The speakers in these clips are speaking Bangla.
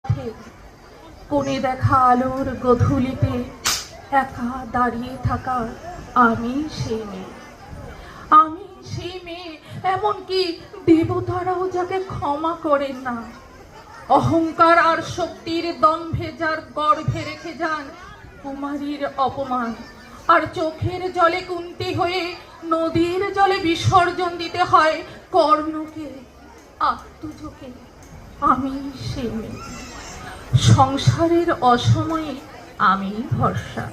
মধ্যে কোণে দেখা আলোর গধূলিতে একা দাঁড়িয়ে থাকা আমি সেই মেয়ে। আমি সেই মেয়ে, এমনকি দেবতারাও যাকে ক্ষমা করেন না। অহংকার আর শক্তির দম্ভে যার গর্ভে রেখে যান কুমারীর অপমান, আর চোখের জলে কুন্তি হয়ে নদীর জলে বিসর্জন দিতে হয় কর্ণকে, আত্মজকে। আমি সেই মেয়ে। সংসারের অসময়ে আমি ভরসা।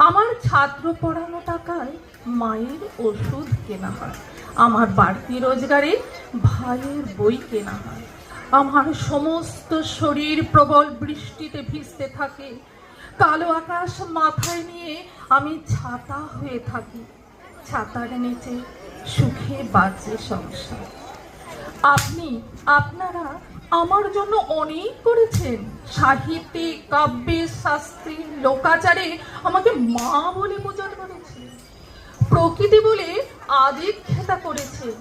আমার ছাত্র পড়ানো টাকায় মায়ের ওষুধ কেনা হয়, আমার বাড়তি রোজগারে ভাইয়ের বই কেনা হয়। আমার সমস্ত শরীর প্রবল বৃষ্টিতে ভিজতে থাকে, কালো আকাশ মাথায় নিয়ে আমি ছাতা হয়ে থাকি। ছাতার নিচে সুখে বাঁচে সংসার। আপনারা আমার জন্য অনেক করেছেন। সাহিত্যে, কাব্যে, শাস্ত্রে, লোকাচারে আমাকে মা বলে পূজা করেছেন, প্রকৃতি বলে আদিক্ষেতা করেছেন,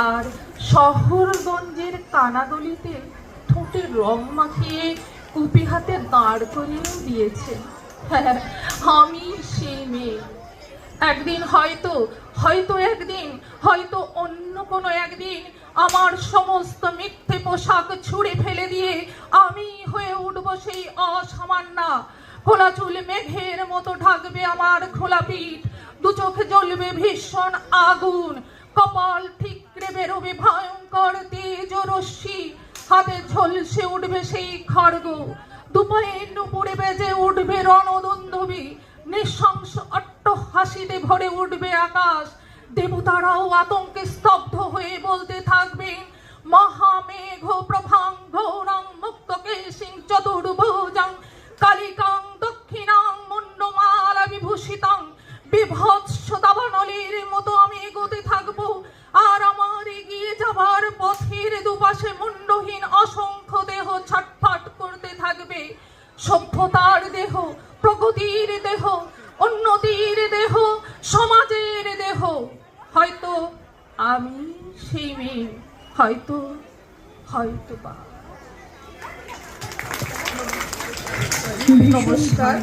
আর শহরগঞ্জের কানাগলিতে ঠোঁটে রং মাখিয়ে কুপি হাতে দাঁড় করিয়ে দিয়েছেন। হ্যাঁ, আমি সেই মেয়ে। একদিন হয়তো অন্য কোনো একদিন আমার সমস্ত মিথ্যে পোশাক ছুঁড়ে ফেলে দিয়ে আমি হয়ে উঠব সেই অসামান্যা। খোলা চুল মেঘের মতো ঢাকবে আমার খোলা পিঠ, দু চোখে জ্বলবে ভীষণ আগুন, কপাল ঠিকরে বেরোবে ভয়ঙ্কর তেজ রশ্মি, হাতে ঝলসে উঠবে সেই খড়গ, দুপায়ে নুপুরে বেজে উঠবে রণদুন্দুভি, নৃশংস অট্টহাসিতে ভরে উঠবে আকাশ। দেবতারাও আতঙ্কে স্তব্ধ হয়ে বলতে থাকবেন, মহামেঘ প্রভাং ঘোরং মুক্তকেশিং চতুর্ভুজং কালিকাং দক্ষিণাং মুন্ডমালা বিভূষিতং। বিভৎস দাবানলের মতো আমি এগোতে থাকবো, আর আমার এগিয়ে যাবার পথের দুপাশে মুন্ডহীন অসংখ্য দেহ ছটফট করতে থাকবে। সভ্যতার দেহ, প্রগতির দেহ, উন্নতির দেহ, সমাজের দেহ। হয়তো আমি সেই মেয়ে, হয়তো বা। নমস্কার।